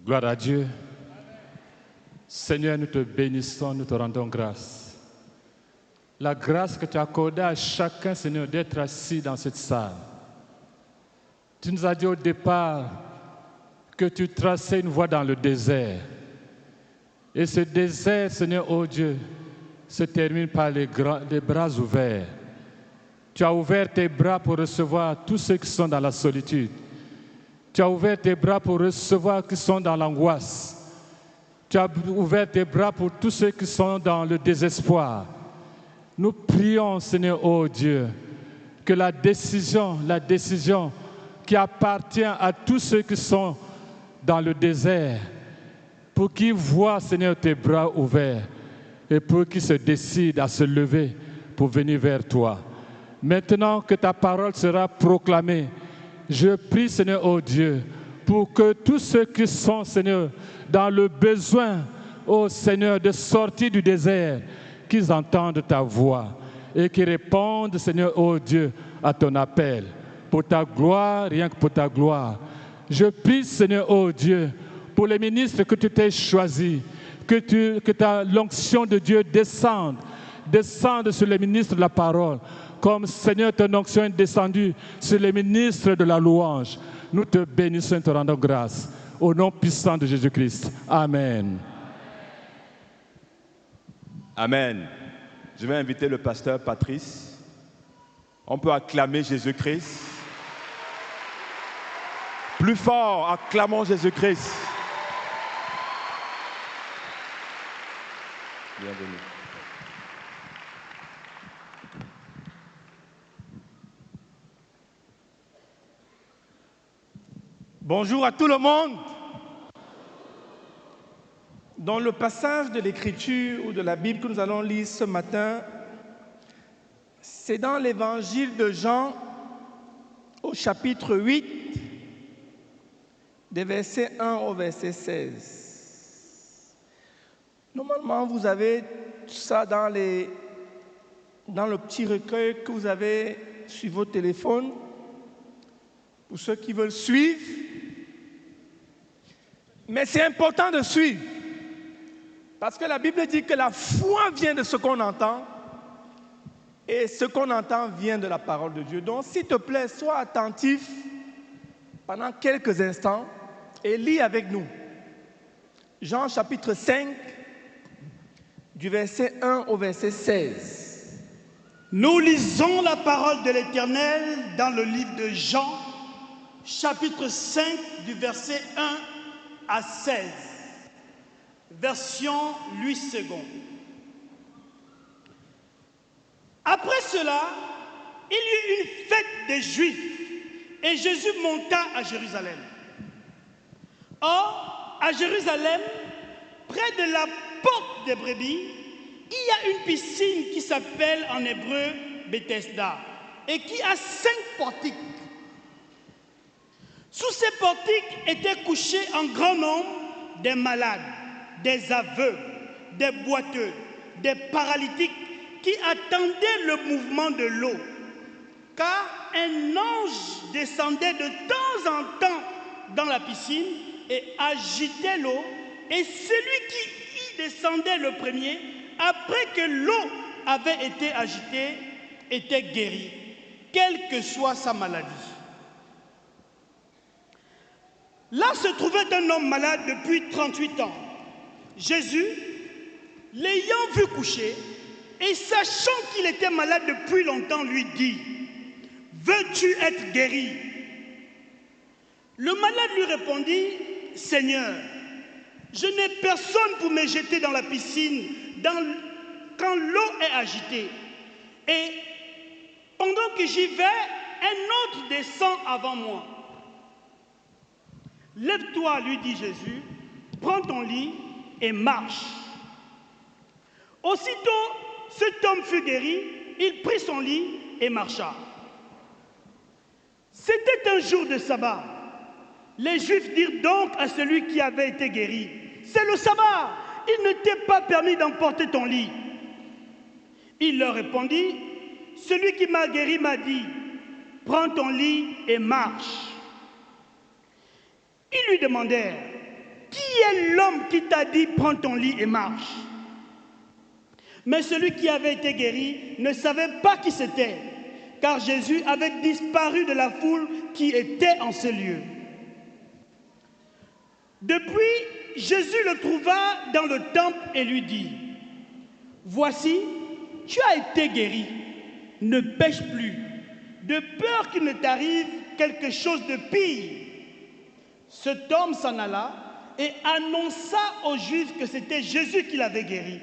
Gloire à Dieu. Seigneur, nous te bénissons, nous te rendons grâce. La grâce que tu as accordée à chacun, Seigneur, d'être assis dans cette salle. Tu nous as dit au départ que tu traçais une voie dans le désert. Et ce désert, Seigneur, oh Dieu, se termine par les bras ouverts. Tu as ouvert tes bras pour recevoir tous ceux qui sont dans la solitude. Tu as ouvert tes bras pour recevoir ceux qui sont dans l'angoisse. Tu as ouvert tes bras pour tous ceux qui sont dans le désespoir. Nous prions, Seigneur, oh Dieu, que la décision qui appartient à tous ceux qui sont dans le désert, pour qu'ils voient, Seigneur, tes bras ouverts et pour qu'ils se décident à se lever pour venir vers toi. Maintenant que ta parole sera proclamée, je prie, Seigneur, oh Dieu, pour que tous ceux qui sont, Seigneur, dans le besoin, oh Seigneur, de sortir du désert, qu'ils entendent ta voix et qu'ils répondent, Seigneur, oh Dieu, à ton appel. Pour ta gloire, rien que pour ta gloire. Je prie, Seigneur, oh Dieu, pour les ministres que tu t'es choisis, que ta l'onction de Dieu descende sur les ministres de la parole, comme, Seigneur, ton onction est descendue sur les ministres de la louange. Nous te bénissons et te rendons grâce. Au nom puissant de Jésus-Christ. Amen. Amen. Je vais inviter le pasteur Patrice. On peut acclamer Jésus-Christ. Plus fort, acclamons Jésus-Christ. Bienvenue. Bonjour à tout le monde. Dans le passage de l'Écriture ou de la Bible que nous allons lire ce matin, c'est dans l'Évangile de Jean, au chapitre 8, des versets 1 au verset 16. Normalement, vous avez tout ça dans le petit recueil que vous avez sur vos téléphones. Pour ceux qui veulent suivre. Mais c'est important de suivre. Parce que la Bible dit que la foi vient de ce qu'on entend. Et ce qu'on entend vient de la parole de Dieu. Donc, s'il te plaît, sois attentif pendant quelques instants et lis avec nous. Jean chapitre 5, du verset 1 au verset 16. Nous lisons la parole de l'Éternel dans le livre de Jean, chapitre 5, du verset 1 à 16. Version Louis II. Après cela, il y eut une fête des Juifs et Jésus monta à Jérusalem. Or, à Jérusalem, près de la porte des brebis, il y a une piscine qui s'appelle en hébreu Bethesda et qui a 5 portiques. Sous ces portiques étaient couchés en grand nombre des malades, des aveugles, des boiteux, des paralytiques qui attendaient le mouvement de l'eau. Car un ange descendait de temps en temps dans la piscine et agitait l'eau, et celui qui y descendait le premier, après que l'eau avait été agitée, était guéri, quelle que soit sa maladie. Là se trouvait un homme malade depuis 38 ans. Jésus, l'ayant vu coucher, et sachant qu'il était malade depuis longtemps, lui dit, « Veux-tu être guéri ?» Le malade lui répondit, « Seigneur, je n'ai personne pour me jeter dans la piscine quand l'eau est agitée. Et pendant que j'y vais, un autre descend avant moi. Lève-toi, lui dit Jésus, prends ton lit et marche. » Aussitôt, cet homme fut guéri, il prit son lit et marcha. C'était un jour de sabbat. Les Juifs dirent donc à celui qui avait été guéri, « C'est le sabbat, il ne t'est pas permis d'emporter ton lit. » Il leur répondit, « Celui qui m'a guéri m'a dit, prends ton lit et marche. » Ils lui demandèrent, « Qui est l'homme qui t'a dit, prends ton lit et marche? Mais celui qui avait été guéri ne savait pas qui c'était, car Jésus avait disparu de la foule qui était en ce lieu. Depuis, Jésus le trouva dans le temple et lui dit, voici, tu as été guéri, ne pêche plus, de peur qu'il ne t'arrive quelque chose de pire. Cet homme s'en alla et annonça aux Juifs que c'était Jésus qui l'avait guéri.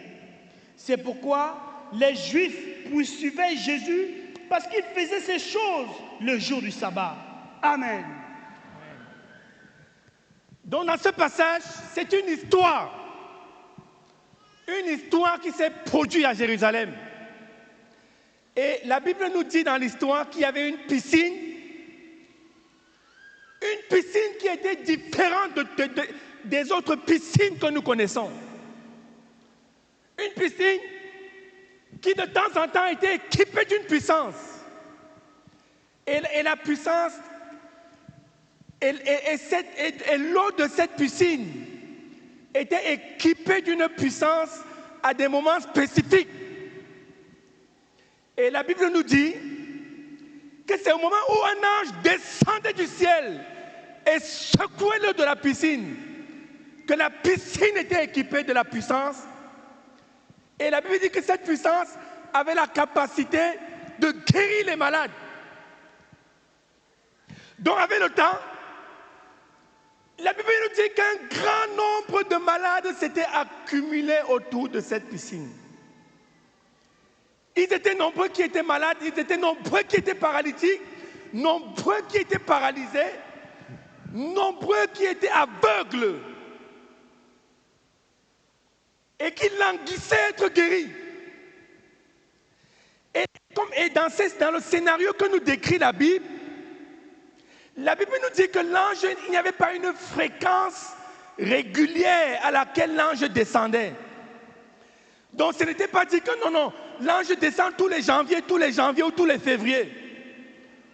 C'est pourquoi les Juifs poursuivaient Jésus parce qu'il faisait ces choses le jour du sabbat. Amen. Donc dans ce passage, c'est une histoire qui s'est produite à Jérusalem. Et la Bible nous dit dans l'histoire qu'il y avait une piscine qui était différente des autres piscines que nous connaissons. Une piscine qui de temps en temps était équipée d'une puissance. Et la puissance, et l'eau de cette piscine était équipée d'une puissance à des moments spécifiques. Et la Bible nous dit que c'est au moment où un ange descendait du ciel et secouait l'eau de la piscine, que la piscine était équipée de la puissance. Et la Bible dit que cette puissance avait la capacité de guérir les malades. Donc avec le temps, la Bible nous dit qu'un grand nombre de malades s'étaient accumulés autour de cette piscine. Ils étaient nombreux qui étaient malades, ils étaient nombreux qui étaient paralytiques, nombreux qui étaient paralysés, nombreux qui étaient aveugles et qui languissaient à être guéris. Et dans le scénario que nous décrit la Bible nous dit que l'ange, il n'y avait pas une fréquence régulière à laquelle l'ange descendait. Donc ce n'était pas dit que non, l'ange descend tous les janvier ou tous les février,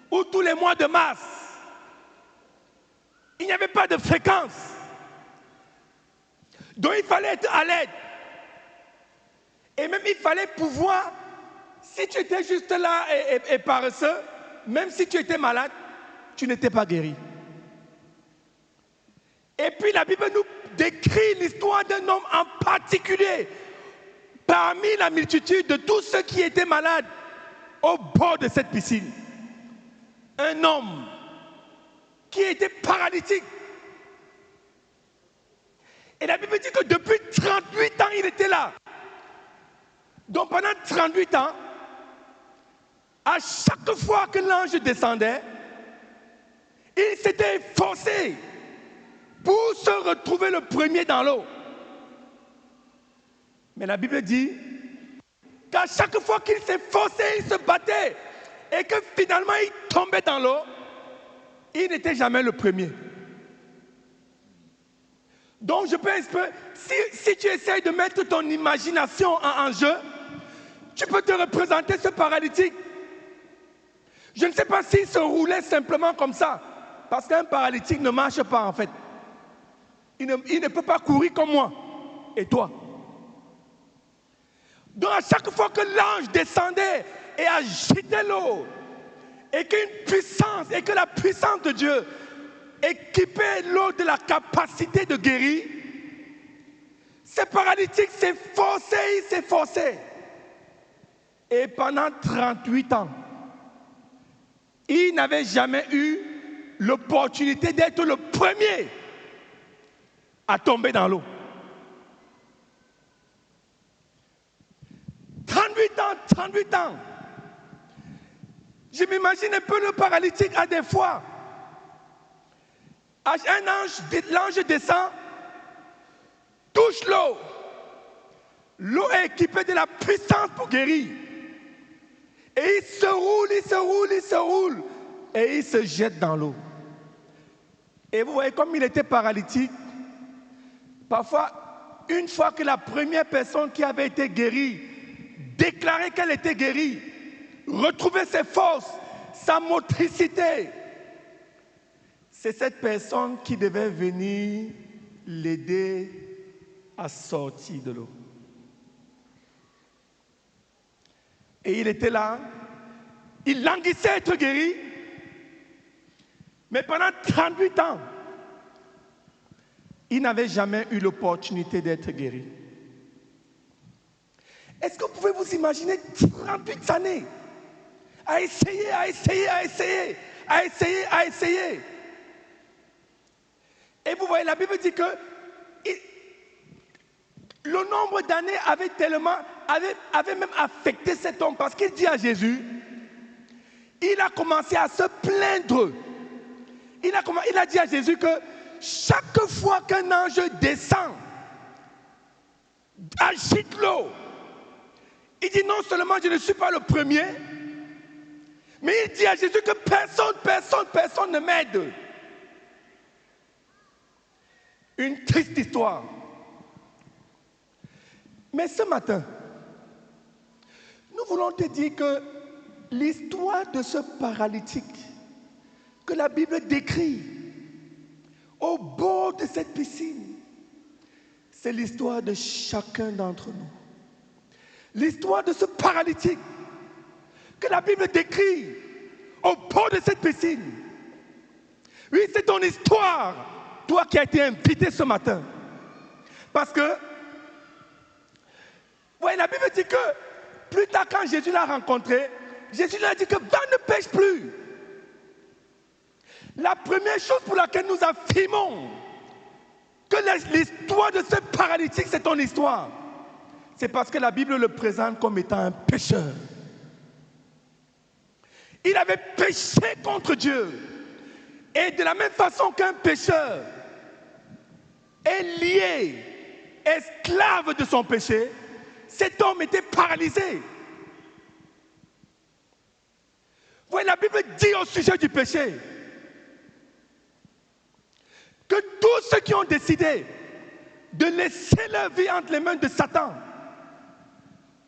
ou tous les mois de mars. Il n'y avait pas de fréquence. Donc il fallait être à l'aide. Et même il fallait pouvoir, si tu étais juste là et paresseux, même si tu étais malade, tu n'étais pas guéri. Et puis la Bible nous décrit l'histoire d'un homme en particulier, parmi la multitude de tous ceux qui étaient malades au bord de cette piscine. Un homme qui était paralytique. Et la Bible dit que depuis 38 ans, il était là. Donc pendant 38 ans, à chaque fois que l'ange descendait, il s'était efforcé pour se retrouver le premier dans l'eau. Mais la Bible dit qu'à chaque fois qu'il s'efforçait, il se battait et que finalement il tombait dans l'eau, il n'était jamais le premier. Donc je pense que si tu essayes de mettre ton imagination en jeu, tu peux te représenter ce paralytique. Je ne sais pas s'il se roulait simplement comme ça, parce qu'un paralytique ne marche pas en fait. Il ne peut pas courir comme moi et toi. Donc à chaque fois que l'ange descendait et agitait l'eau, et que la puissance de Dieu équipait l'eau de la capacité de guérir, ce paralytique s'efforçait. Et pendant 38 ans, il n'avait jamais eu l'opportunité d'être le premier à tomber dans l'eau. 38 ans. Je m'imagine un peu le paralytique à des fois. L'ange descend, touche l'eau. L'eau est équipée de la puissance pour guérir. Et il se roule, et il se jette dans l'eau. Et vous voyez, comme il était paralytique, parfois, une fois que la première personne qui avait été guérie déclarait qu'elle était guérie, retrouvait ses forces, sa motricité, c'est cette personne qui devait venir l'aider à sortir de l'eau. Et il était là, il languissait à être guéri, mais pendant 38 ans, il n'avait jamais eu l'opportunité d'être guéri. Est-ce que vous pouvez vous imaginer 38 années à essayer, Et vous voyez, la Bible dit que le nombre d'années avait même affecté cet homme, parce qu'il dit à Jésus, il a commencé à se plaindre. Il a dit à Jésus que chaque fois qu'un ange descend, agite l'eau, il dit non seulement je ne suis pas le premier, mais il dit à Jésus que personne ne m'aide. Une triste histoire. Mais ce matin, nous voulons te dire que l'histoire de ce paralytique que la Bible décrit au bord de cette piscine, c'est l'histoire de chacun d'entre nous. L'histoire de ce paralytique que la Bible décrit au bord de cette piscine. Oui, c'est ton histoire, toi qui as été invité ce matin. Parce que, ouais, la Bible dit que plus tard, quand Jésus l'a rencontré, Jésus lui a dit que va, ne pêche plus. La première chose pour laquelle nous affirmons que l'histoire de ce paralytique, c'est ton histoire, c'est parce que la Bible le présente comme étant un pécheur. Il avait péché contre Dieu. Et de la même façon qu'un pécheur est lié, esclave de son péché, cet homme était paralysé. Vous voyez, la Bible dit au sujet du péché que tous ceux qui ont décidé de laisser leur vie entre les mains de Satan,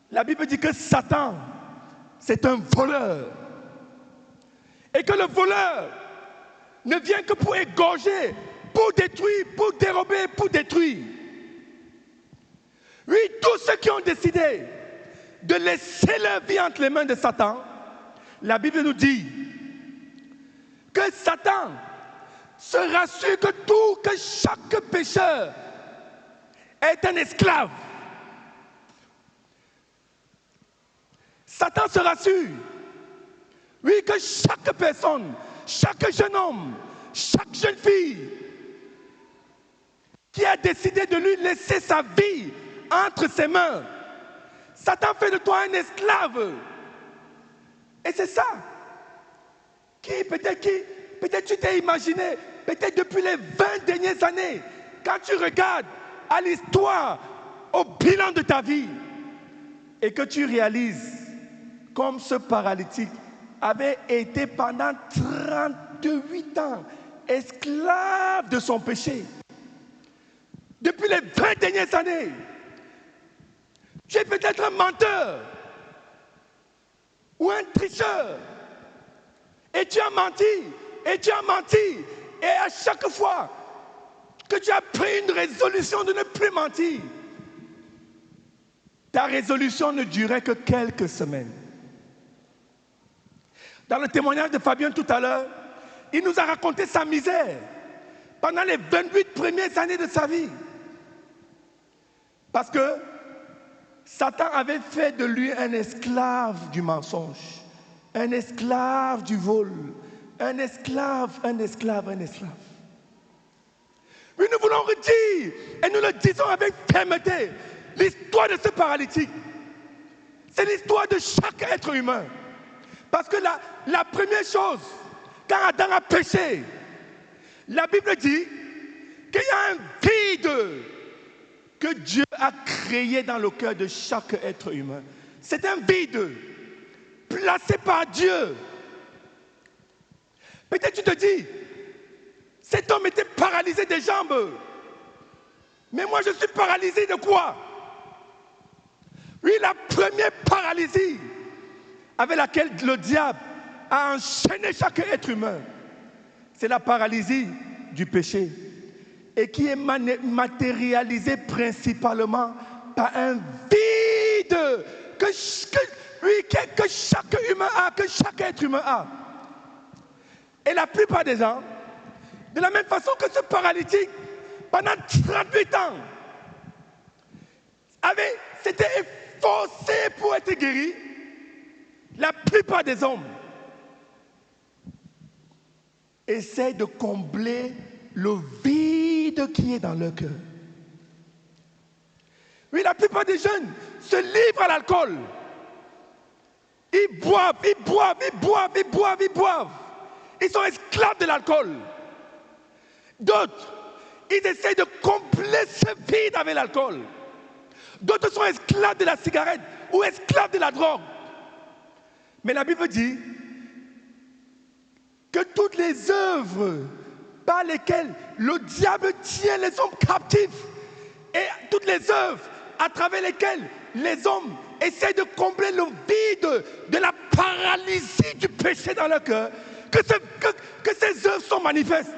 la Bible dit que Satan, c'est un voleur. Et que le voleur ne vient que pour égorger, pour détruire, pour dérober, pour détruire. Oui, tous ceux qui ont décidé de laisser leur vie entre les mains de Satan, la Bible nous dit que Satan se rassure que chaque pécheur est un esclave. Satan se rassure, oui, que chaque personne, chaque jeune homme, chaque jeune fille qui a décidé de lui laisser sa vie entre ses mains, Satan fait de toi un esclave. Et c'est ça peut-être tu t'es imaginé, peut-être depuis les 20 dernières années, quand tu regardes à l'histoire, au bilan de ta vie, et que tu réalises comme ce paralytique avait été pendant 38 ans esclave de son péché. Depuis les 20 dernières années, tu es peut-être un menteur ou un tricheur. Et tu as menti, et à chaque fois que tu as pris une résolution de ne plus mentir, ta résolution ne durait que quelques semaines. Dans le témoignage de Fabien tout à l'heure, il nous a raconté sa misère pendant les 28 premières années de sa vie. Parce que Satan avait fait de lui un esclave du mensonge, un esclave du vol, un esclave. Mais nous voulons redire, et nous le disons avec fermeté, l'histoire de ce paralytique, c'est l'histoire de chaque être humain. Parce que la première chose, quand Adam a péché, la Bible dit qu'il y a un vide que Dieu a créé dans le cœur de chaque être humain. C'est un vide placé par Dieu. Peut-être tu te dis, cet homme était paralysé des jambes. Mais moi je suis paralysé de quoi? Oui, la première paralysie avec laquelle le diable a enchaîné chaque être humain, c'est la paralysie du péché. et qui est matérialisé principalement par un vide que chaque humain a, que chaque être humain a. Et la plupart des gens, de la même façon que ce paralytique, pendant 38 ans, s'était efforcé pour être guéri, la plupart des hommes essaient de combler le vide qui est dans leur cœur. Oui, la plupart des jeunes se livrent à l'alcool. Ils boivent, ils boivent, ils boivent, ils boivent, ils boivent. Ils sont esclaves de l'alcool. D'autres, ils essaient de combler ce vide avec l'alcool. D'autres sont esclaves de la cigarette ou esclaves de la drogue. Mais la Bible dit que toutes les œuvres par lesquelles le diable tient les hommes captifs et toutes les œuvres à travers lesquelles les hommes essaient de combler le vide de la paralysie du péché dans leur cœur, que ces œuvres sont manifestes.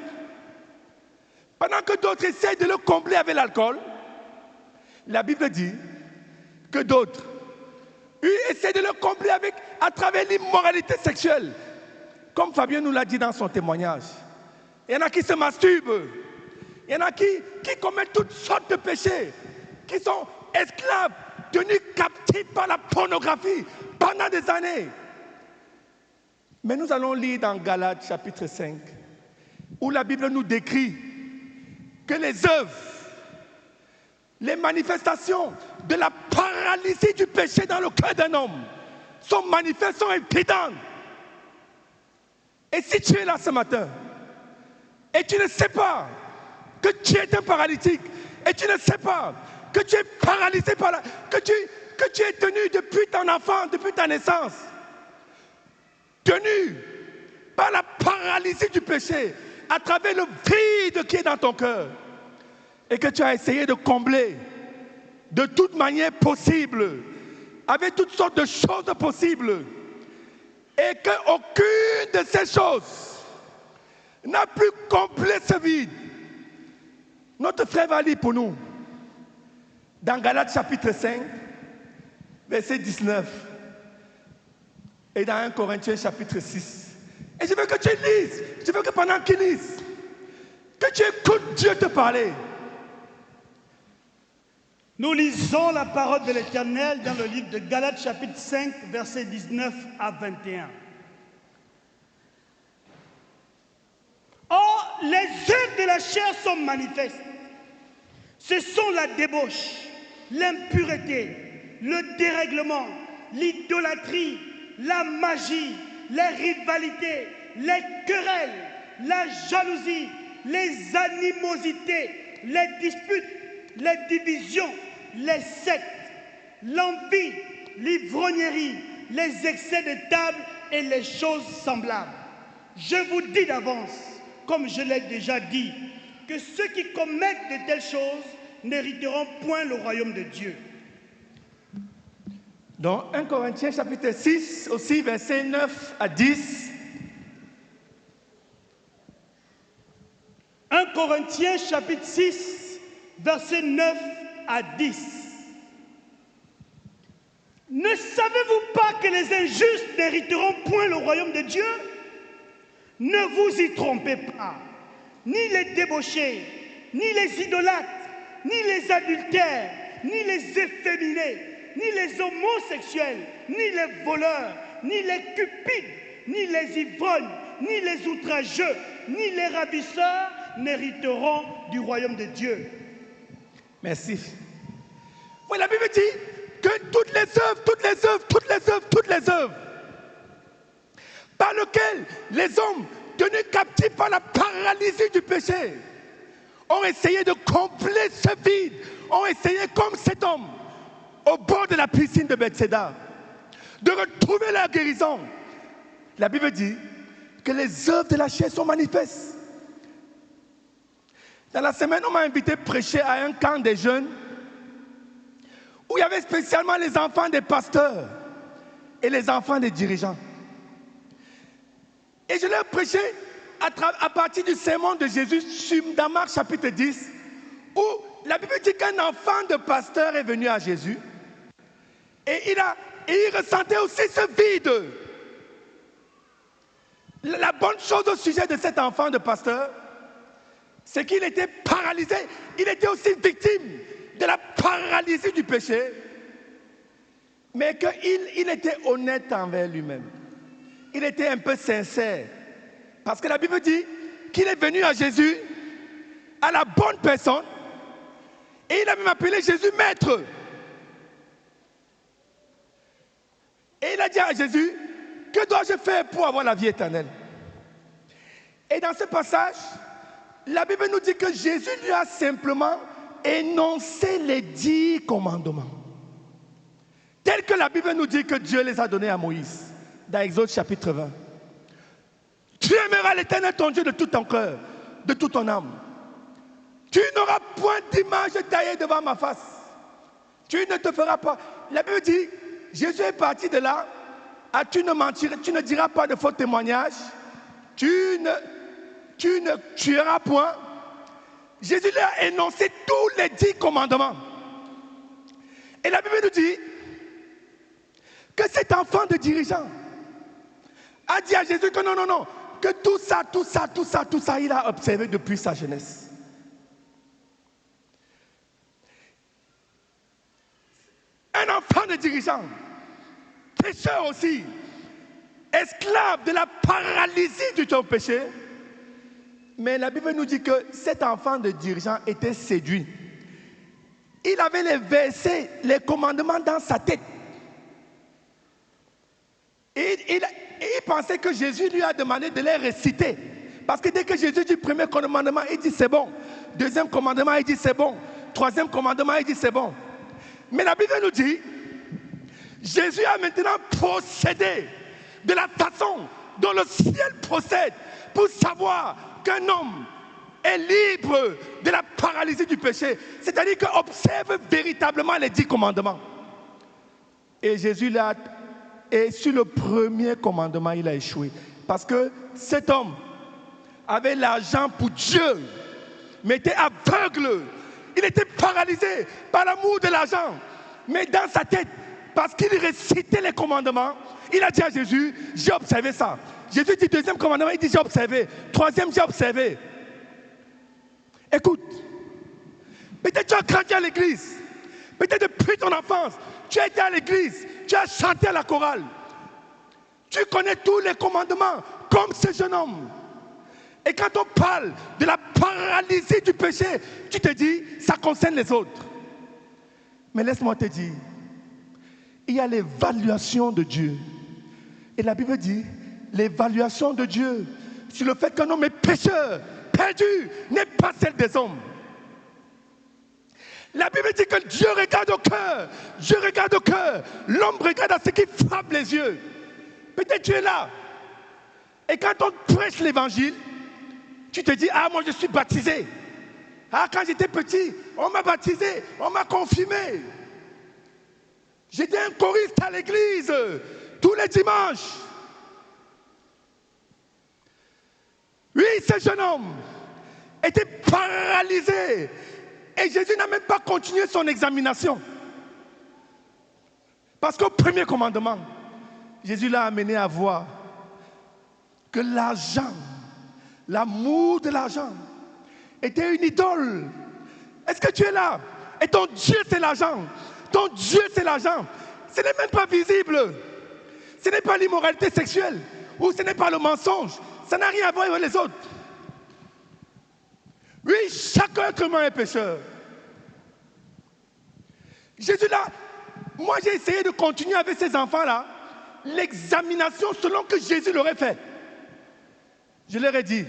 Pendant que d'autres essaient de le combler avec l'alcool, la Bible dit que d'autres essaient de le combler à travers l'immoralité sexuelle. Comme Fabien nous l'a dit dans son témoignage. Il y en a qui se masturbent. Il y en a qui commettent toutes sortes de péchés, qui sont esclaves, tenus captifs par la pornographie pendant des années. Mais nous allons lire dans Galates chapitre 5, où la Bible nous décrit que les œuvres, les manifestations de la paralysie du péché dans le cœur d'un homme sont manifestes, sont évidentes. Et si tu es là ce matin, et tu ne sais pas que tu es un paralytique, et tu ne sais pas que tu es paralysé par que tu es tenu depuis ton enfance, depuis ta naissance, tenu par la paralysie du péché, à travers le vide qui est dans ton cœur, et que tu as essayé de combler de toute manière possible, avec toutes sortes de choses possibles, et qu'aucune de ces choses n'a pu combler ce vide. Notre frère va lire pour nous, dans Galates chapitre 5, verset 19, et dans 1 Corinthiens chapitre 6. Et je veux que tu lises, je veux que pendant qu'il lise, que tu écoutes Dieu te parler. Nous lisons la parole de l'Éternel dans le livre de Galates chapitre 5, versets 19 à 21. Or, les œuvres de la chair sont manifestes. Ce sont la débauche, l'impureté, le dérèglement, l'idolâtrie, la magie, les rivalités, les querelles, la jalousie, les animosités, les disputes, les divisions, les sectes, l'envie, l'ivrognerie, les excès de table et les choses semblables. Je vous dis d'avance, comme je l'ai déjà dit, que ceux qui commettent de telles choses n'hériteront point le royaume de Dieu. Dans 1 Corinthiens chapitre 6, aussi versets 9 à 10. 1 Corinthiens chapitre 6, versets 9 à 10. Ne savez-vous pas que les injustes n'hériteront point le royaume de Dieu? Ne vous y trompez pas. Ni les débauchés, ni les idolâtres, ni les adultères, ni les efféminés, ni les homosexuels, ni les voleurs, ni les cupides, ni les ivrognes, ni les outrageux, ni les ravisseurs n'hériteront du royaume de Dieu. Merci. Oui, la Bible dit que toutes les œuvres par lesquelles les hommes tenus captifs par la paralysie du péché ont essayé de combler ce vide, ont essayé comme cet homme au bord de la piscine de Bethséda de retrouver la guérison. La Bible dit que les œuvres de la chair sont manifestes. Dans la semaine, on m'a invité à prêcher à un camp des jeunes où il y avait spécialement les enfants des pasteurs et les enfants des dirigeants. Et je leur ai prêché à partir du sermon de Jésus dans Marc chapitre 10, où la Bible dit qu'un enfant de pasteur est venu à Jésus et il ressentait aussi ce vide. La bonne chose au sujet de cet enfant de pasteur, c'est qu'il était paralysé. Il était aussi victime de la paralysie du péché, mais qu'il était honnête envers lui-même. Il était un peu sincère. Parce que la Bible dit qu'il est venu à Jésus, à la bonne personne, et il a même appelé Jésus maître. Et il a dit à Jésus, que dois-je faire pour avoir la vie éternelle? Et dans ce passage, la Bible nous dit que Jésus lui a simplement énoncé les 10 commandements. Tels que la Bible nous dit que Dieu les a donnés à Moïse, dans Exode chapitre 20. Tu aimeras l'Éternel ton Dieu de tout ton cœur, de toute ton âme. Tu n'auras point d'image taillée devant ma face. Tu ne te feras pas. La Bible dit, Jésus est parti de là, tu ne mentiras, tu ne diras pas de faux témoignages, tu ne tueras point. Jésus lui a énoncé tous les 10 commandements. Et la Bible nous dit que cet enfant de dirigeant a dit à Jésus que non, que tout ça, il a observé depuis sa jeunesse. Un enfant de dirigeant, pécheur aussi, esclave de la paralysie du ton péché. Mais la Bible nous dit que cet enfant de dirigeant était séduit. Il avait les versets, les commandements dans sa tête. Et il pensait que Jésus lui a demandé de les réciter. Parce que dès que Jésus dit premier commandement, il dit c'est bon. Deuxième commandement, il dit c'est bon. Troisième commandement, il dit c'est bon. Mais la Bible nous dit, Jésus a maintenant procédé de la façon dont le ciel procède pour savoir qu'un homme est libre de la paralysie du péché. C'est-à-dire qu'il observe véritablement les 10 commandements. Et Jésus l'a... Et sur le premier commandement, il a échoué. Parce que cet homme avait l'argent pour Dieu, mais était aveugle. Il était paralysé par l'amour de l'argent. Mais dans sa tête, parce qu'il récitait les commandements, il a dit à Jésus, j'ai observé ça. Jésus dit deuxième commandement, il dit j'ai observé. Troisième, j'ai observé. Écoute, peut-être tu as grandi à l'église. Peut-être depuis ton enfance, tu as été à l'église. Tu as chanté à la chorale. Tu connais tous les commandements comme ce jeune homme. Et quand on parle de la paralysie du péché, tu te dis, ça concerne les autres. Mais laisse-moi te dire, il y a l'évaluation de Dieu. Et la Bible dit, l'évaluation de Dieu sur le fait qu'un homme est pécheur, perdu, n'est pas celle des hommes. La Bible dit que Dieu regarde au cœur. Dieu regarde au cœur. L'homme regarde à ce qui frappe les yeux. Peut-être tu es là. Et quand on prêche l'évangile, tu te dis, ah moi je suis baptisé. Ah quand j'étais petit, on m'a baptisé, on m'a confirmé. J'étais un choriste à l'église tous les dimanches. Oui, ce jeune homme était paralysé. Et Jésus n'a même pas continué son examination. Parce qu'au premier commandement, Jésus l'a amené à voir que l'argent, l'amour de l'argent, était une idole. Est-ce que tu es là? Et ton Dieu, c'est l'argent. Ton Dieu, c'est l'argent. Ce n'est même pas visible. Ce n'est pas l'immoralité sexuelle. Ou ce n'est pas le mensonge. Ça n'a rien à voir avec les autres. Oui, chaque être humain est pécheur. Jésus là, moi j'ai essayé de continuer avec ces enfants-là, l'examination selon que Jésus l'aurait fait. Je leur ai dit,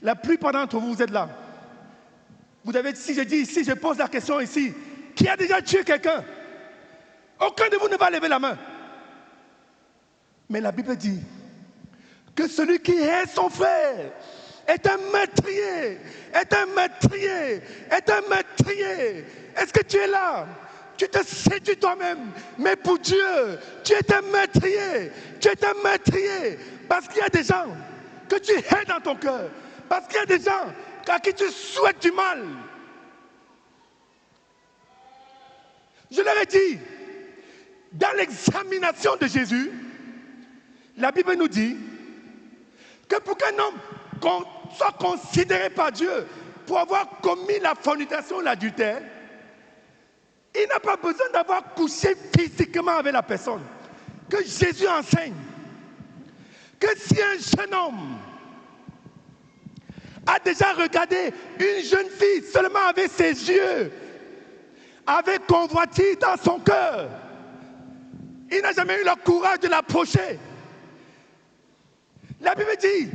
la plupart d'entre vous, vous êtes là. Vous avez, si je dis ici, je pose la question ici, qui a déjà tué quelqu'un? Aucun de vous ne va lever la main. Mais la Bible dit que celui qui hait son frère est un meurtrier, est un meurtrier, est un meurtrier. Est-ce que tu es là? Tu te séduis toi-même, mais pour Dieu, tu es un meurtrier, tu es un meurtrier. Parce qu'il y a des gens, que tu hais dans ton cœur. Parce qu'il y a des gens à qui tu souhaites du mal. Je leur ai dit, dans l'examination de Jésus, la Bible nous dit que pour qu'un homme soit considéré par Dieu pour avoir commis la fornication ou l'adultère, il n'a pas besoin d'avoir couché physiquement avec la personne. Que Jésus enseigne que si un jeune homme a déjà regardé une jeune fille seulement avec ses yeux, avec convoitise dans son cœur, il n'a jamais eu le courage de l'approcher. La Bible dit,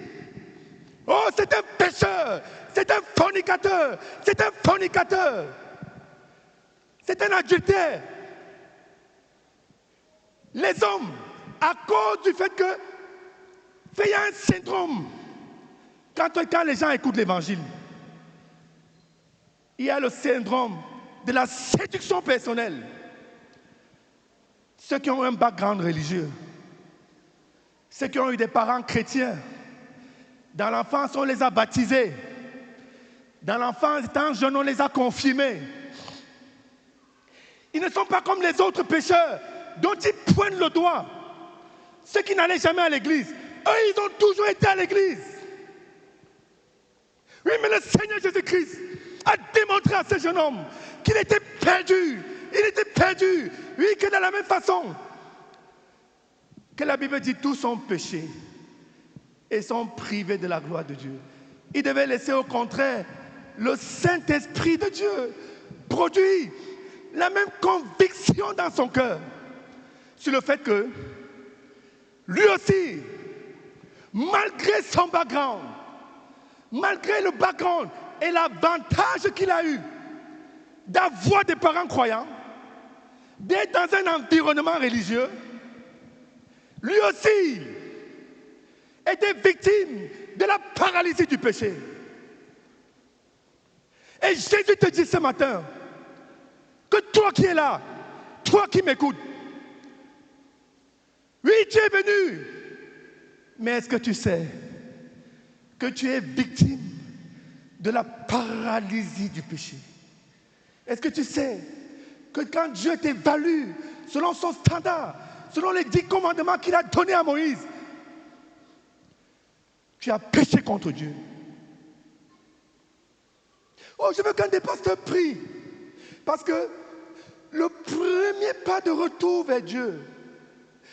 oh, c'est un pécheur, c'est un fornicateur, c'est un fornicateur, c'est un adultère. Les hommes, à cause du fait que il y a un syndrome, quand les gens écoutent l'évangile, il y a le syndrome de la séduction personnelle. Ceux qui ont un background religieux, ceux qui ont eu des parents chrétiens, dans l'enfance on les a baptisés, dans l'enfance étant jeunes on les a confirmés. Ils ne sont pas comme les autres pécheurs dont ils pointent le doigt. Ceux qui n'allaient jamais à l'église, eux ils ont toujours été à l'église. Oui, mais le Seigneur Jésus-Christ a démontré à ce jeune homme qu'il était perdu. Il était perdu. Oui, que de la même façon que la Bible dit, tous sont péchés et sont privés de la gloire de Dieu. Il devait laisser au contraire le Saint-Esprit de Dieu produire la même conviction dans son cœur sur le fait que lui aussi, malgré son background, malgré le background et l'avantage qu'il a eu d'avoir des parents croyants, d'être dans un environnement religieux, lui aussi était victime de la paralysie du péché. Et Jésus te dit ce matin que toi qui es là, toi qui m'écoutes, oui, tu es venu, mais est-ce que tu sais que tu es victime de la paralysie du péché? Est-ce que tu sais que quand Dieu t'évalue selon son standard, selon les 10 commandements qu'il a donnés à Moïse, tu as péché contre Dieu? Oh, je veux qu'un des pasteurs prie, parce que le premier pas de retour vers Dieu,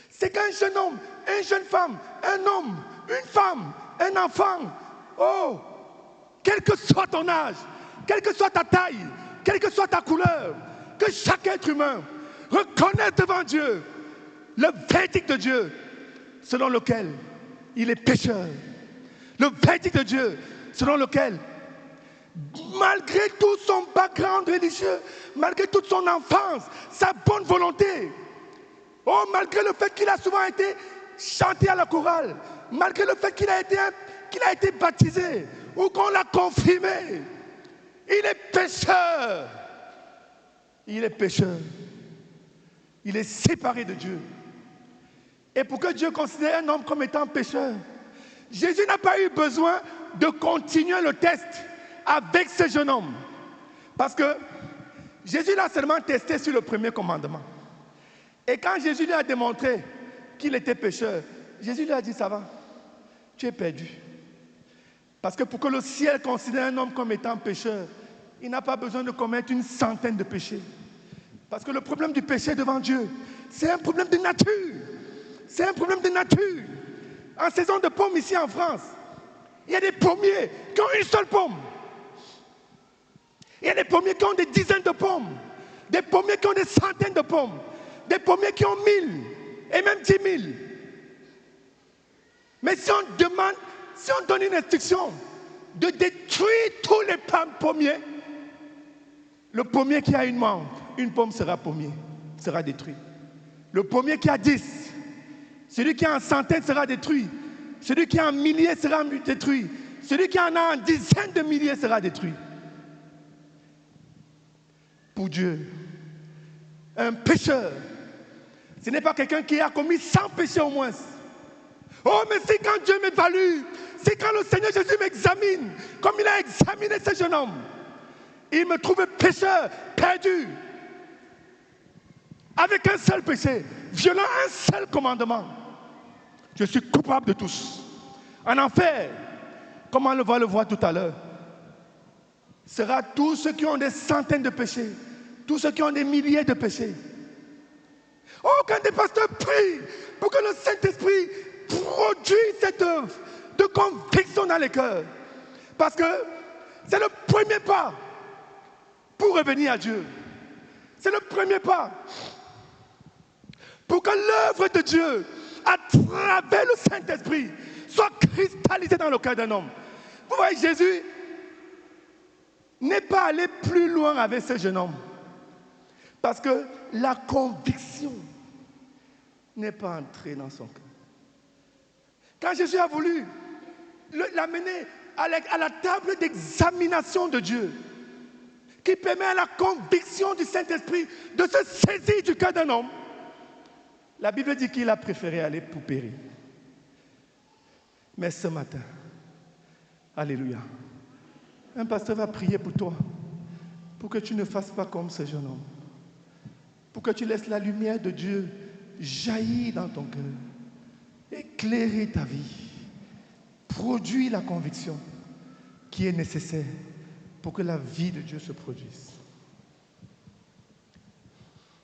c'est qu'un jeune homme, une jeune femme, un homme, une femme, un enfant, oh, quel que soit ton âge, quelle que soit ta taille, quelle que soit ta couleur, que chaque être humain reconnaisse devant Dieu le verdict de Dieu selon lequel il est pécheur. Le verdict de Dieu selon lequel, malgré tout son background religieux, malgré toute son enfance, sa bonne volonté, oh, malgré le fait qu'il a souvent été chanté à la chorale, malgré le fait qu'il a été baptisé ou qu'on l'a confirmé, il est pécheur. Il est pécheur. Il est séparé de Dieu. Et pour que Dieu considère un homme comme étant pécheur, Jésus n'a pas eu besoin de continuer le test avec ce jeune homme. Parce que Jésus l'a seulement testé sur le premier commandement. Et quand Jésus lui a démontré qu'il était pécheur, Jésus lui a dit, ça va, tu es perdu. Parce que pour que le ciel considère un homme comme étant pécheur, il n'a pas besoin de commettre une centaine de péchés. Parce que le problème du péché devant Dieu, c'est un problème de nature. C'est un problème de nature. En saison de pommes ici en France, il y a des pommiers qui ont une seule pomme. Il y a des pommiers qui ont des dizaines de pommes. Des pommiers qui ont des centaines de pommes. Des pommiers qui ont 1000 et même 10 000. Mais si on donne une instruction de détruire tous les pommiers, le pommier qui a une pomme sera détruit. Le pommier qui a 10, celui qui a en centaines sera détruit. Celui qui a en milliers sera détruit. Celui qui en a en dizaines de milliers sera détruit. Pour Dieu, un pécheur, ce n'est pas quelqu'un qui a commis 100 péchés au moins. Oh, mais si quand Dieu m'évalue, si quand le Seigneur Jésus m'examine, comme il a examiné ce jeune homme, il me trouve pécheur, perdu, avec un seul péché, violant un seul commandement, je suis coupable de tous. En enfer, comme on va le voir tout à l'heure, sera tous ceux qui ont des centaines de péchés, tous ceux qui ont des milliers de péchés. Oh, quand des pasteurs prient pour que le Saint-Esprit produise cette œuvre de conviction dans les cœurs, parce que c'est le premier pas pour revenir à Dieu. C'est le premier pas pour que l'œuvre de Dieu, à travers le Saint-Esprit, soit cristallisée dans le cœur d'un homme. Vous voyez, Jésus n'est pas allé plus loin avec ce jeune homme. Parce que la conviction n'est pas entrée dans son cœur. Quand Jésus a voulu l'amener à la table d'examination de Dieu, qui permet à la conviction du Saint-Esprit de se saisir du cœur d'un homme, la Bible dit qu'il a préféré aller pour périr. Mais ce matin, alléluia, un pasteur va prier pour toi, pour que tu ne fasses pas comme ce jeune homme, pour que tu laisses la lumière de Dieu jaillir dans ton cœur, éclairer ta vie, produire la conviction qui est nécessaire pour que la vie de Dieu se produise.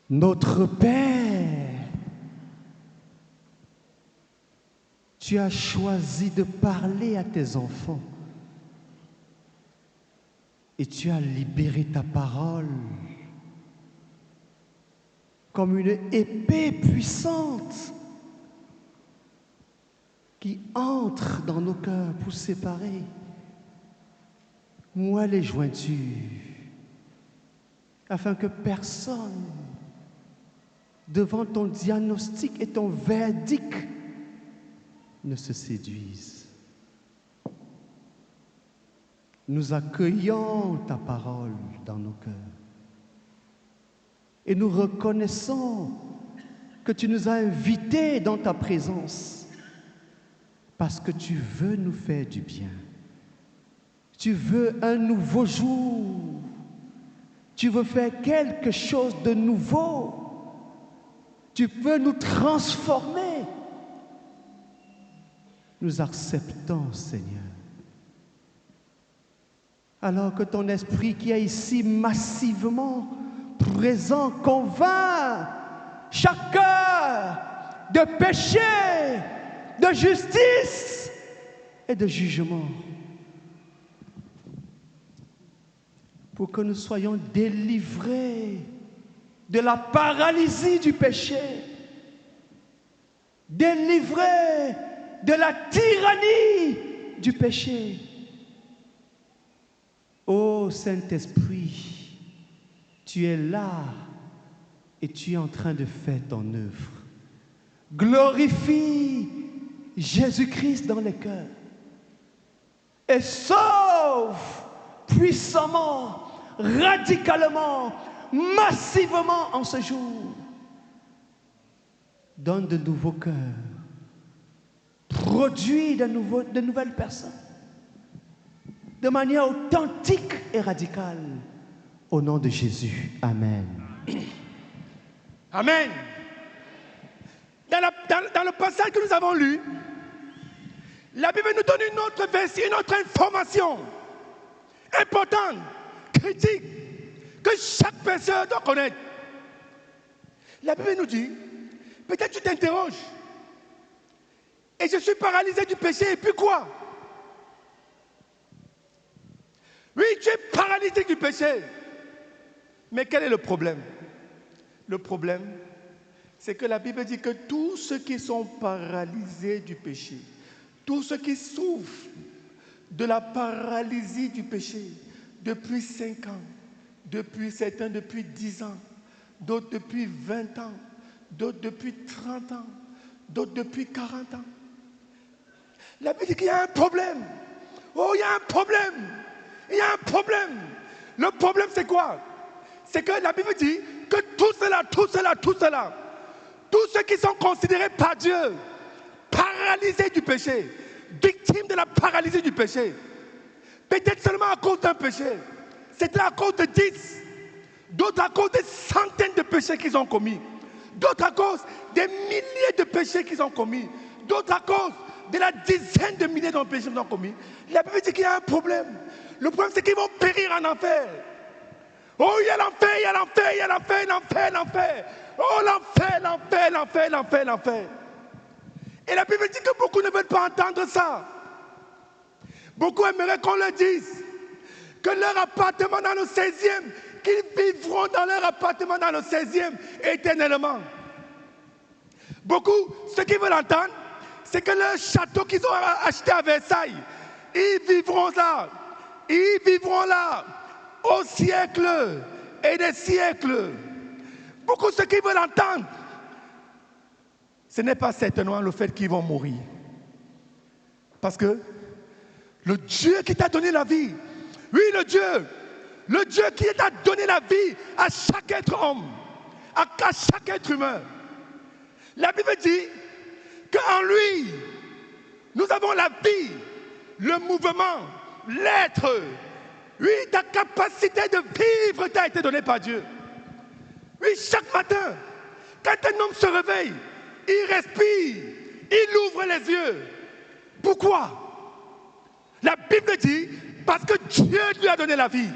Notre Père, tu as choisi de parler à tes enfants et tu as libéré ta parole comme une épée puissante qui entre dans nos cœurs pour séparer moi les jointures, afin que personne, devant ton diagnostic et ton verdict, ne se séduise. Nous accueillons ta parole dans nos cœurs et nous reconnaissons que tu nous as invités dans ta présence parce que tu veux nous faire du bien. Tu veux un nouveau jour. Tu veux faire quelque chose de nouveau. Tu veux nous transformer. Nous acceptons, Seigneur. Alors que ton esprit qui est ici massivement présent convainc chaque cœur de péché, de justice et de jugement. Pour que nous soyons délivrés de la paralysie du péché, délivrés de la tyrannie du péché. Ô Saint-Esprit, tu es là et tu es en train de faire ton œuvre. Glorifie Jésus-Christ dans les cœurs et sauve puissamment, radicalement, massivement en ce jour. Donne de nouveaux cœurs, produis de nouvelles personnes, de manière authentique et radicale. Au nom de Jésus, Amen. Amen. Dans le passage que nous avons lu, la Bible nous donne une autre version, une autre information importante, critique, que chaque personne doit connaître. La Bible nous dit, peut-être tu t'interroges, et je suis paralysé du péché, et puis quoi? Oui, tu es paralysé du péché. Mais quel est le problème? Le problème, c'est que la Bible dit que tous ceux qui sont paralysés du péché, tous ceux qui souffrent de la paralysie du péché depuis 5 ans, certains depuis 10 ans, d'autres depuis 20 ans, d'autres depuis 30 ans, d'autres depuis 40 ans. La Bible dit qu'il y a un problème. Oh, il y a un problème. Il y a un problème. Le problème, c'est quoi? C'est que la Bible dit que tous ceux qui sont considérés par Dieu paralysés du péché, victimes de la paralysie du péché. Peut-être seulement à cause d'un péché. C'était à cause de 10. D'autres à cause des centaines de péchés qu'ils ont commis. D'autres à cause des milliers de péchés qu'ils ont commis. D'autres à cause de la dizaine de milliers de péchés qu'ils ont commis. La Bible dit qu'il y a un problème. Le problème, c'est qu'ils vont périr en enfer. Oh, il y a l'enfer, il y a l'enfer, il y a l'enfer, l'enfer, l'enfer. Oh, l'enfer, l'enfer, l'enfer, l'enfer, l'enfer. Et la Bible dit que beaucoup ne veulent pas entendre ça. Beaucoup aimeraient qu'on leur dise que leur appartement dans le 16e, qu'ils vivront dans leur appartement dans le 16e éternellement. Beaucoup, ce qu'ils veulent entendre, c'est que leur château qu'ils ont acheté à Versailles, ils vivront là. Ils vivront là au siècle et des siècles. Beaucoup, ce qu'ils veulent entendre, ce n'est pas certainement le fait qu'ils vont mourir. Parce que le Dieu qui t'a donné la vie, oui, le Dieu qui t'a donné la vie à chaque être homme, à chaque être humain. La Bible dit qu'en lui, nous avons la vie, le mouvement, l'être. Oui, ta capacité de vivre t'a été donnée par Dieu. Oui, chaque matin, quand un homme se réveille, il respire, il ouvre les yeux. Pourquoi? La Bible dit, parce que Dieu lui a donné la vie.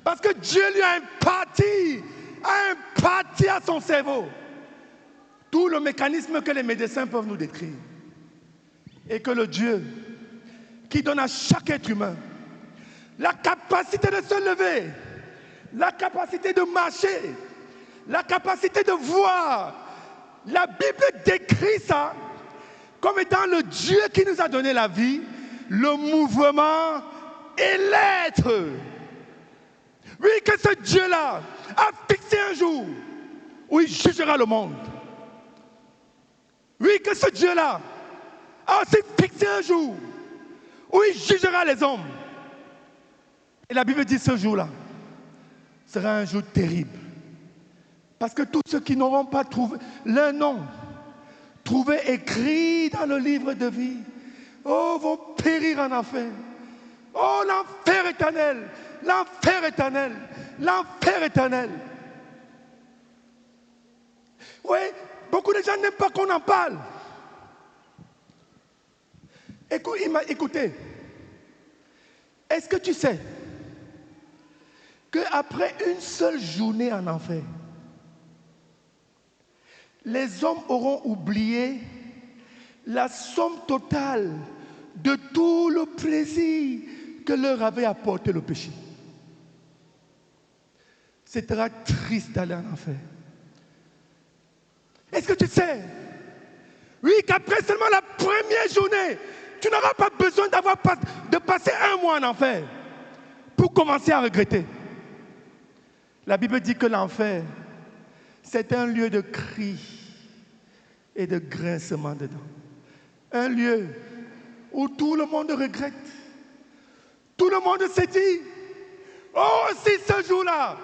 Parce que Dieu lui a imparti à son cerveau tout le mécanisme que les médecins peuvent nous décrire. Et que le Dieu qui donne à chaque être humain la capacité de se lever, la capacité de marcher, la capacité de voir. La Bible décrit ça comme étant le Dieu qui nous a donné la vie, le mouvement et l'être. Oui, que ce Dieu-là a fixé un jour où il jugera le monde. Oui, que ce Dieu-là a aussi fixé un jour où il jugera les hommes. Et la Bible dit ce jour-là sera un jour terrible. Parce que tous ceux qui n'auront pas trouvé leur nom, trouvé écrit dans le livre de vie, oh, vont périr en enfer. Oh, l'enfer éternel, l'enfer éternel, l'enfer éternel. Oui, beaucoup de gens n'aiment pas qu'on en parle. Écoutez, est-ce que tu sais qu'après une seule journée en enfer, les hommes auront oublié la somme totale de tout le plaisir que leur avait apporté le péché? C'est très triste d'aller en enfer. Est-ce que tu sais, oui, qu'après seulement la première journée, tu n'auras pas besoin de passer un mois en enfer pour commencer à regretter. La Bible dit que l'enfer, c'est un lieu de cris et de grincement dedans. Un lieu où tout le monde regrette. Tout le monde se dit, oh, si ce jour-là,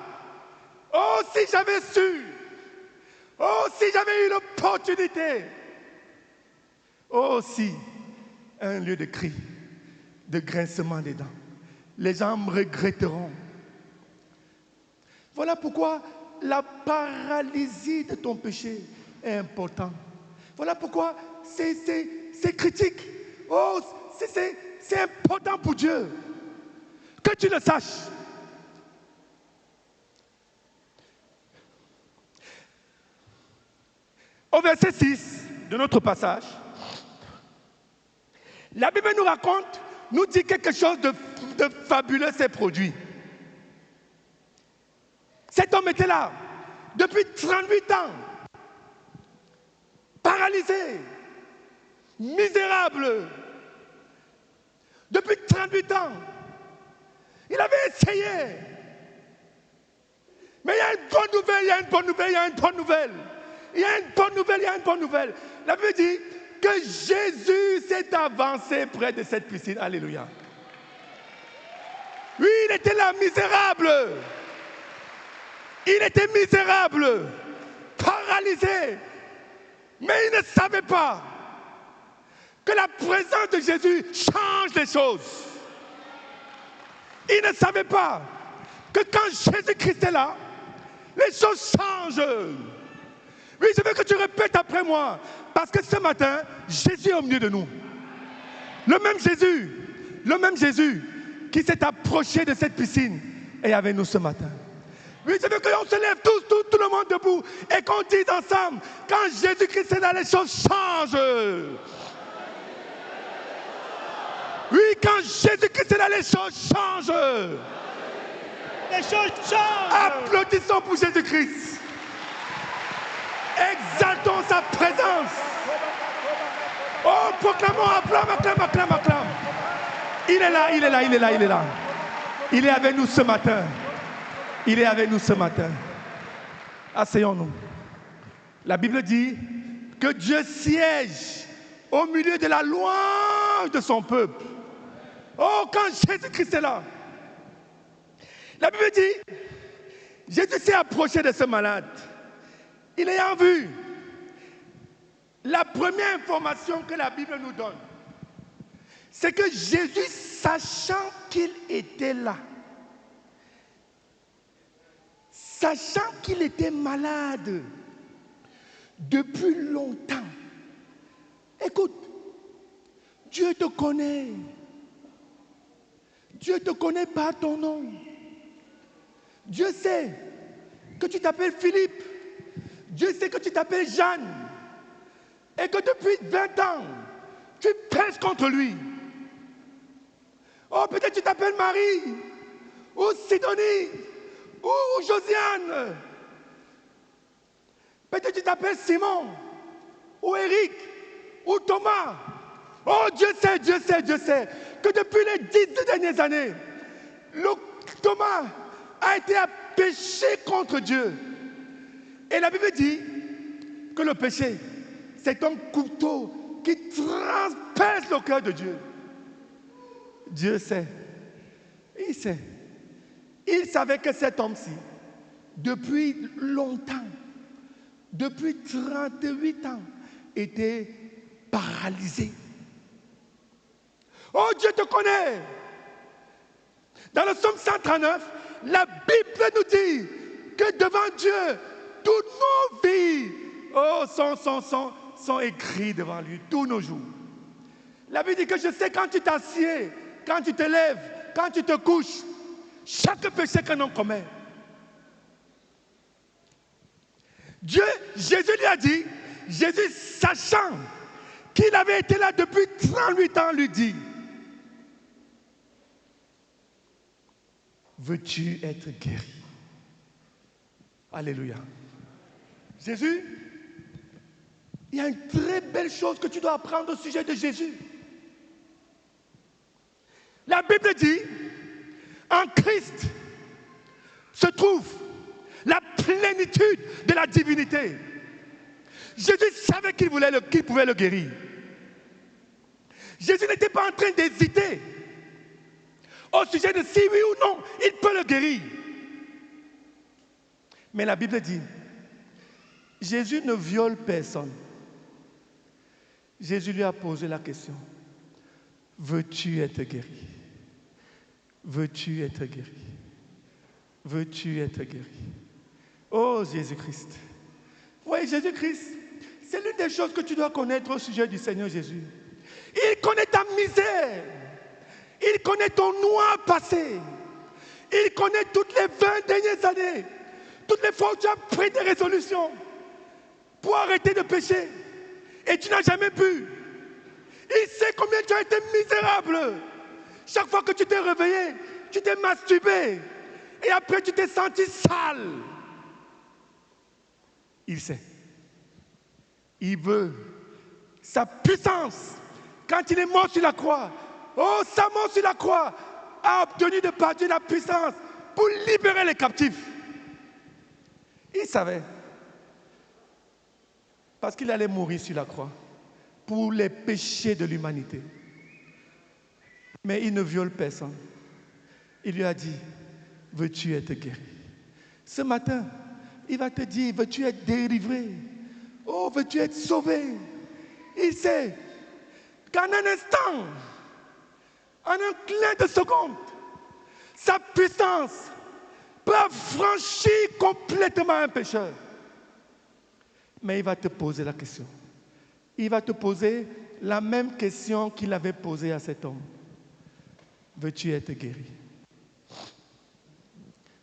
oh, si j'avais su, oh, si j'avais eu l'opportunité, oh, si, un lieu de cris, de grincement des dents. Les gens me regretteront. Voilà pourquoi la paralysie de ton péché est importante. Voilà pourquoi c'est critique. Oh, c'est important pour Dieu. Que tu le saches. Au verset 6 de notre passage, la Bible nous dit quelque chose de fabuleux s'est produit. Cet homme était là depuis 38 ans, paralysé, misérable. Depuis 38 ans, il avait essayé. Mais il y a une bonne nouvelle, il y a une bonne nouvelle, il y a une bonne nouvelle. Il y a une bonne nouvelle, il y a une bonne nouvelle. La Bible dit que Jésus s'est avancé près de cette piscine. Alléluia. Oui, il était là, misérable. Il était misérable, paralysé. Mais il ne savait pas que la présence de Jésus change les choses. Il ne savait pas que quand Jésus-Christ est là, les choses changent. Oui, je veux que tu répètes après moi. Parce que ce matin, Jésus est au milieu de nous. Le même Jésus qui s'est approché de cette piscine est avec nous ce matin. Oui, je veux qu'on se lève tous, tout le monde debout et qu'on dise ensemble, quand Jésus-Christ est là, les choses changent. Oui, quand Jésus-Christ est là, les choses changent. Les choses changent. Applaudissons pour Jésus-Christ. Exaltons sa présence. Oh, proclamons, acclame. Il est là. Il est avec nous ce matin. Asseyons-nous. La Bible dit que Dieu siège au milieu de la louange de son peuple. Oh, quand Jésus-Christ est là. La Bible dit, Jésus s'est approché de ce malade. Il ayant vu, la première information que la Bible nous donne, c'est que Jésus, sachant qu'il était là, sachant qu'il était malade depuis longtemps, écoute, Dieu te connaît. Dieu te connaît par ton nom. Dieu sait que tu t'appelles Philippe. Dieu sait que tu t'appelles Jeanne. Et que depuis 20 ans, tu pèses contre lui. Oh, peut-être tu t'appelles Marie, ou Sidonie, ou Josiane. Peut-être tu t'appelles Simon, ou Eric, ou Thomas. Oh, Dieu sait que depuis les 10 dernières années, Thomas a été à pécher contre Dieu. Et la Bible dit que le péché, c'est un couteau qui transperce le cœur de Dieu. Dieu sait. Il sait. Il savait que cet homme-ci, depuis longtemps, depuis 38 ans, était paralysé. Oh, Dieu te connaît. Dans le psaume 139, la Bible nous dit que devant Dieu, toutes nos vies sont écrites devant lui, tous nos jours. La Bible dit que je sais quand tu t'assieds, quand tu te lèves, quand tu te couches, chaque péché qu'un homme commet. Jésus lui a dit, Jésus sachant qu'il avait été là depuis 38 ans, lui dit, veux-tu être guéri? Alléluia. Jésus, il y a une très belle chose que tu dois apprendre au sujet de Jésus. La Bible dit, en Christ se trouve la plénitude de la divinité. Jésus savait qu'il pouvait le guérir. Jésus n'était pas en train d'hésiter au sujet de si oui ou non, il peut le guérir. Mais la Bible dit, Jésus ne viole personne. Jésus lui a posé la question, veux-tu être guéri? Veux-tu être guéri? Veux-tu être guéri? Oh Jésus-Christ. Oui, Jésus-Christ, c'est l'une des choses que tu dois connaître au sujet du Seigneur Jésus. Il connaît ta misère. Il connaît ton noir passé. Il connaît toutes les 20 dernières années. Toutes les fois où tu as pris des résolutions pour arrêter de pécher. Et tu n'as jamais pu. Il sait combien tu as été misérable. Chaque fois que tu t'es réveillé, tu t'es masturbé. Et après tu t'es senti sale. Il sait. Il veut sa puissance. Quand il est mort sur la croix, oh, sa mort sur la croix a obtenu de par Dieu la puissance pour libérer les captifs. Il savait. Parce qu'il allait mourir sur la croix pour les péchés de l'humanité. Mais il ne viole personne. Il lui a dit, veux-tu être guéri? Ce matin, il va te dire, veux-tu être délivré? Oh, veux-tu être sauvé? Il sait qu'en un instant, en un clin de seconde, sa puissance peut affranchir complètement un pécheur. Mais il va te poser la question. Il va te poser la même question qu'il avait posée à cet homme. Veux-tu être guéri?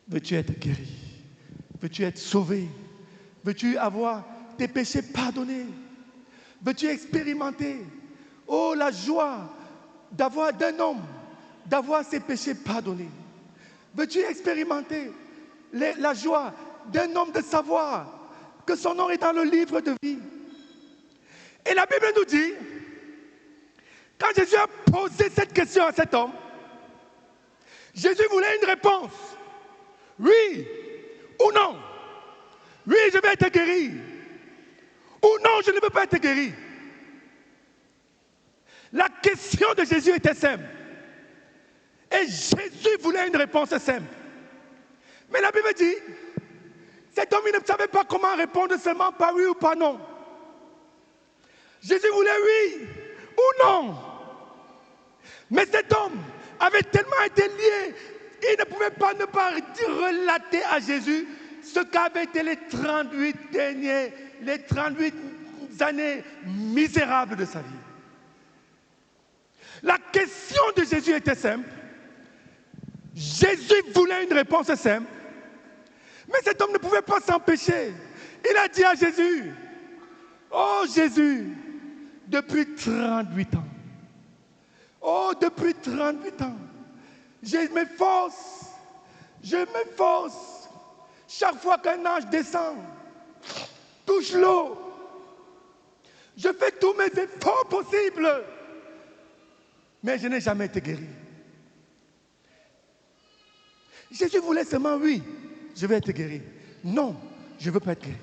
Veux-tu être guéri? Veux-tu être sauvé? Veux-tu avoir tes péchés pardonnés? Veux-tu expérimenter, oh, la joie d'un homme, d'avoir ses péchés pardonnés? Veux-tu expérimenter la joie d'un homme de savoir que son nom est dans le livre de vie? Et la Bible nous dit, quand Jésus a posé cette question à cet homme, Jésus voulait une réponse. Oui ou non? Oui, je vais être guéri. Ou non, je ne veux pas être guéri. La question de Jésus était simple. Et Jésus voulait une réponse simple. Mais la Bible dit, cet homme, il ne savait pas comment répondre seulement par oui ou par non. Jésus voulait oui ou non. Mais cet homme avait tellement été lié, il ne pouvait pas ne pas relater à Jésus ce qu'avaient été les 38 années misérables de sa vie. La question de Jésus était simple. Jésus voulait une réponse simple. Mais cet homme ne pouvait pas s'empêcher. Il a dit à Jésus, oh Jésus, depuis 38 ans, oh depuis 38 ans, je m'efforce, chaque fois qu'un ange descend, touche l'eau, je fais tous mes efforts possibles, mais je n'ai jamais été guéri. Jésus voulait seulement, oui, je vais être guéri. Non, je ne veux pas être guéri.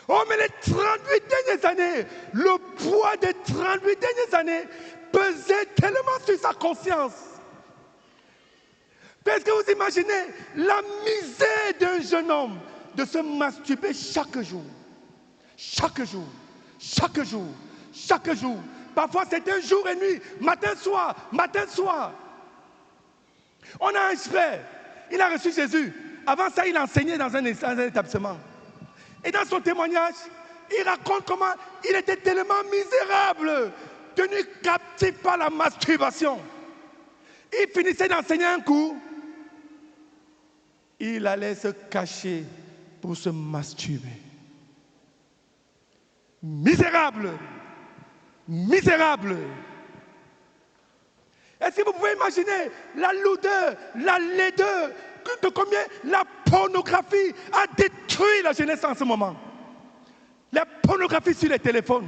Oh, mais les 38 dernières années, le poids des 38 dernières années pesait tellement sur sa conscience. Est-ce que vous imaginez la misère d'un jeune homme de se masturber chaque jour? Chaque jour, chaque jour, chaque jour. Parfois c'est un jour et nuit, matin, soir, matin, soir. On a un frère, il a reçu Jésus. Avant ça, il enseignait dans un établissement. Et dans son témoignage, il raconte comment il était tellement misérable, tenu captif par la masturbation. Il finissait d'enseigner un cours. Il allait se cacher pour se masturber. Misérable. Misérable. Est-ce que vous pouvez imaginer la lourdeur, la laideur, de combien la pornographie a détruit la jeunesse en ce moment? La pornographie sur les téléphones.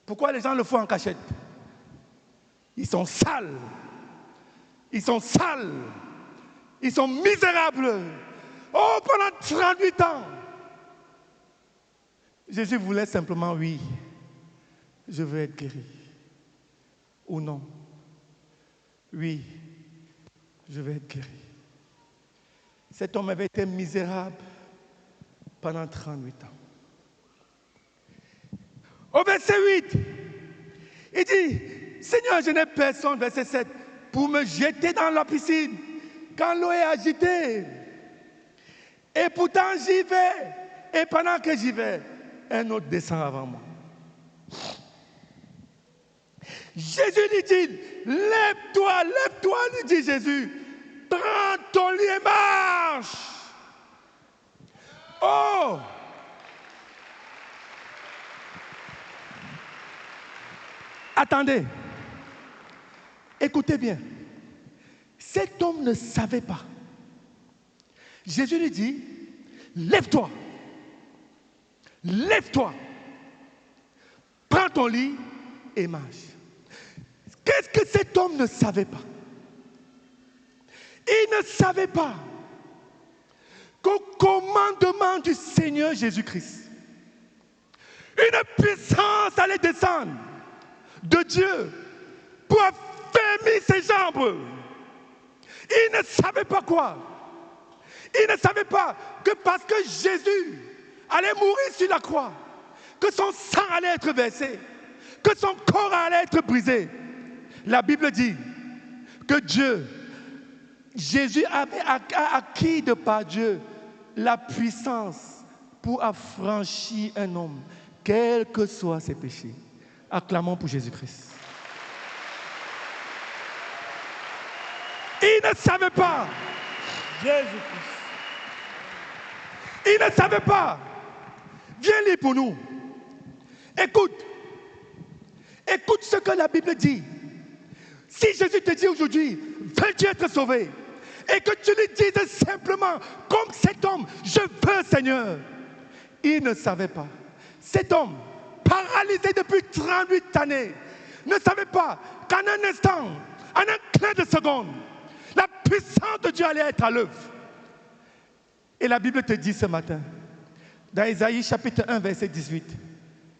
Pourquoi les gens le font en cachette? Ils sont sales. Ils sont sales. Ils sont misérables. Oh, pendant 38 ans. Jésus voulait simplement, oui, je veux être guéri. Ou non. Oui, je vais être guéri. Cet homme avait été misérable pendant 38 ans. Au verset 8, il dit, Seigneur, je n'ai personne, verset 7, pour me jeter dans la piscine quand l'eau est agitée. Et pourtant j'y vais. Et pendant que j'y vais, un autre descend avant moi. Jésus lui dit, lève-toi, lui dit Jésus. Prends ton lit et marche. Oh! Attendez. Écoutez bien. Cet homme ne savait pas. Jésus lui dit, lève-toi. Lève-toi. Prends ton lit et marche. Qu'est-ce que cet homme ne savait pas? Il ne savait pas qu'au commandement du Seigneur Jésus-Christ, une puissance allait descendre de Dieu pour affermir ses jambes. Il ne savait pas quoi. Il ne savait pas que parce que Jésus allait mourir sur la croix, que son sang allait être versé, que son corps allait être brisé. La Bible dit que Jésus avait acquis de par Dieu la puissance pour affranchir un homme, quels que soient ses péchés. Acclamons pour Jésus-Christ. Il ne savait pas. Jésus-Christ. Il ne savait pas. Viens lire pour nous. Écoute ce que la Bible dit. Si Jésus te dit aujourd'hui, veux-tu être sauvé? Et que tu lui dises simplement, comme cet homme, je veux Seigneur. Il ne savait pas. Cet homme, paralysé depuis 38 années, ne savait pas qu'en un instant, en un clin de seconde, la puissance de Dieu allait être à l'œuvre. Et la Bible te dit ce matin, dans Ésaïe chapitre 1, verset 18,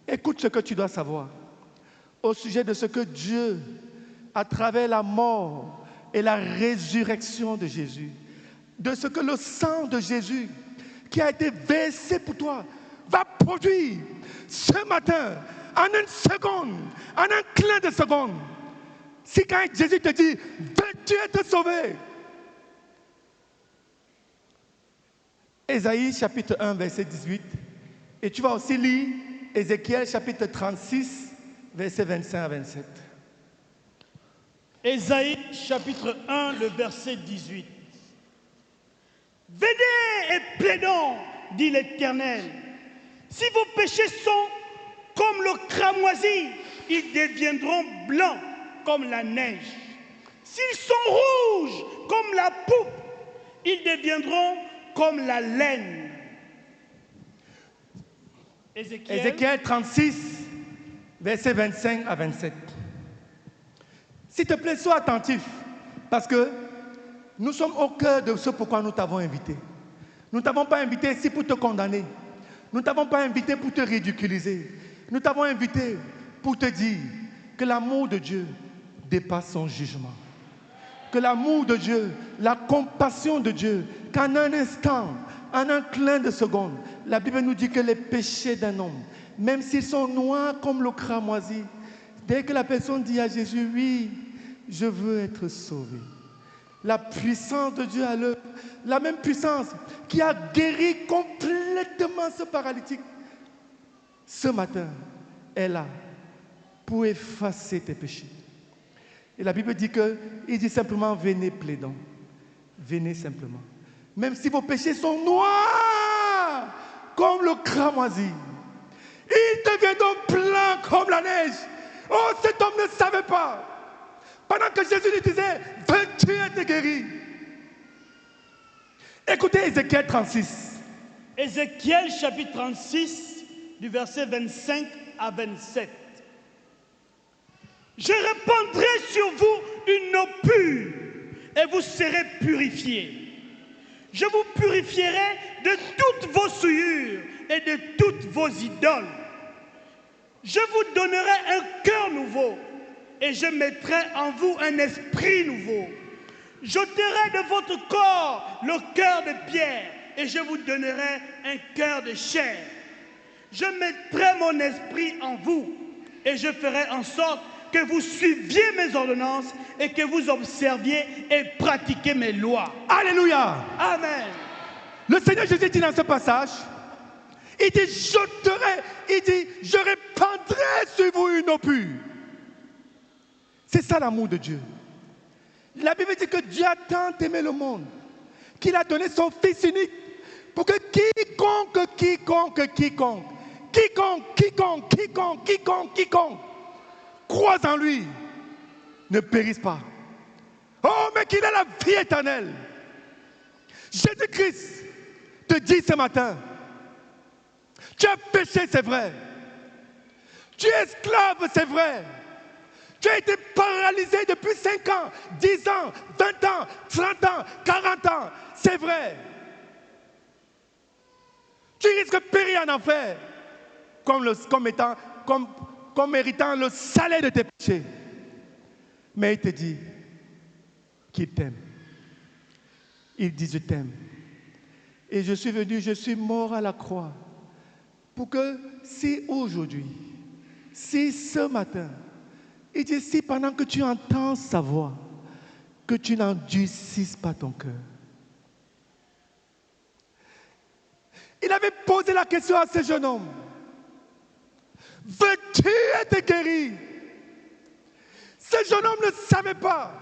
écoute ce que tu dois savoir au sujet de ce que Dieu, à travers la mort et la résurrection de Jésus, de ce que le sang de Jésus qui a été versé pour toi va produire ce matin, en une seconde, en un clin de seconde. Si quand Jésus te dit, veux-tu être sauvé? Ésaïe chapitre 1, verset 18. Et tu vas aussi lire Ézéchiel chapitre 36, verset 25 à 27. Ésaïe chapitre 1, le verset 18. Venez et plaidons, dit l'Éternel. Si vos péchés sont comme le cramoisi, ils deviendront blancs comme la neige. S'ils sont rouges comme la pourpre, ils deviendront comme la laine. Ézéchiel 36, versets 25 à 27. S'il te plaît, sois attentif, parce que nous sommes au cœur de ce pourquoi nous t'avons invité. Nous ne t'avons pas invité ici pour te condamner. Nous ne t'avons pas invité pour te ridiculiser. Nous t'avons invité pour te dire que l'amour de Dieu dépasse son jugement. Que l'amour de Dieu, la compassion de Dieu, qu'en un instant, en un clin de seconde, la Bible nous dit que les péchés d'un homme, même s'ils sont noirs comme le cramoisi, dès que la personne dit à Jésus, oui, je veux être sauvé, la puissance de Dieu à l'œuvre, la même puissance qui a guéri complètement ce paralytique, ce matin, est là pour effacer tes péchés. Et la Bible dit il dit simplement, venez plaidons. Venez simplement. Même si vos péchés sont noirs comme le cramoisi, ils deviendront blancs comme la neige. Oh, cet homme ne savait pas. Pendant que Jésus lui disait, veux-tu être guéri? Écoutez Ézéchiel 36. Ézéchiel chapitre 36, du verset 25 à 27. Je répandrai sur vous une eau pure et vous serez purifiés. Je vous purifierai de toutes vos souillures et de toutes vos idoles. Je vous donnerai un cœur nouveau et je mettrai en vous un esprit nouveau. J'ôterai de votre corps le cœur de pierre et je vous donnerai un cœur de chair. Je mettrai mon esprit en vous et je ferai en sorte que vous suiviez mes ordonnances et que vous observiez et pratiquiez mes lois. Alléluia. Amen. Le Seigneur Jésus dit dans ce passage, il dit, je répandrai sur vous une eau pure. C'est ça l'amour de Dieu. La Bible dit que Dieu a tant aimé le monde qu'il a donné son Fils unique pour que quiconque croise en lui ne périsse pas. Oh, mais qu'il ait la vie éternelle. Jésus-Christ te dit ce matin, tu as péché, c'est vrai. Tu es esclave, c'est vrai. Tu as été paralysé depuis 5 ans, 10 ans, 20 ans, 30 ans, 40 ans, c'est vrai. Tu risques de périr en enfer comme méritant le salaire de tes péchés. Mais il te dit qu'il t'aime. Il dit, je t'aime. Et je suis venu, je suis mort à la croix pour que si aujourd'hui, si ce matin, il dit si pendant que tu entends sa voix, que tu n'endurcisses pas ton cœur. Il avait posé la question à ce jeune homme. Veux-tu être guéri? Ce jeune homme ne savait pas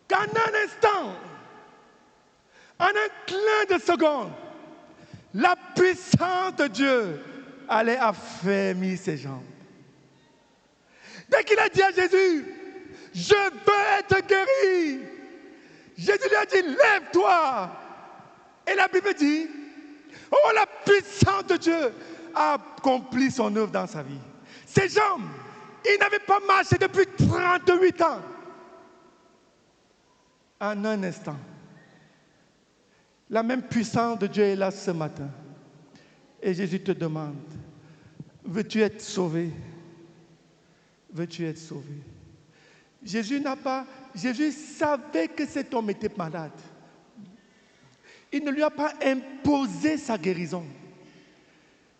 qu'en un instant, en un clin de seconde, la puissance de Dieu allait affermir ses jambes. Dès qu'il a dit à Jésus, je veux être guéri, Jésus lui a dit, lève-toi. Et la Bible dit, oh, la puissance de Dieu a accompli son œuvre dans sa vie. Ses jambes, il n'avait pas marché depuis 38 ans. En un instant, la même puissance de Dieu est là ce matin. Et Jésus te demande, veux-tu être sauvé? Veux-tu être sauvé? Jésus savait que cet homme était malade. Il ne lui a pas imposé sa guérison.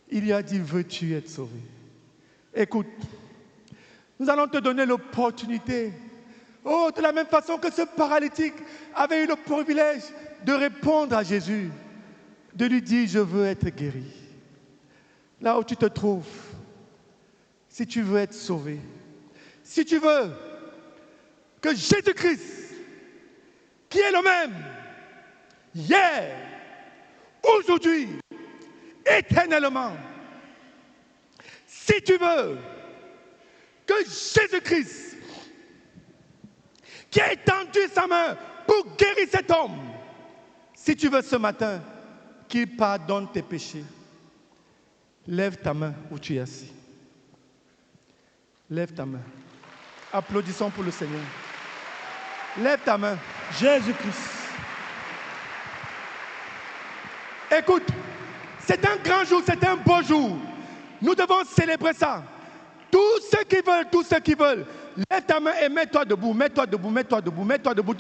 Il lui a dit, veux-tu être sauvé? Écoute, nous allons te donner l'opportunité. Oh, de la même façon que ce paralytique avait eu le privilège de répondre à Jésus, de lui dire, je veux être guéri. Là où tu te trouves, si tu veux être sauvé, si tu veux que Jésus-Christ, qui est le même, hier, aujourd'hui, éternellement, si tu veux que Jésus-Christ, qui a étendu sa main pour guérir cet homme, si tu veux ce matin qu'il pardonne tes péchés, lève ta main où tu es assis. Lève ta main. Applaudissons pour le Seigneur. Lève ta main. Jésus-Christ. Écoute, c'est un grand jour, c'est un beau jour. Nous devons célébrer ça. Tous ceux qui veulent, lève ta main et mets-toi debout, mets-toi debout, mets-toi debout, mets-toi debout.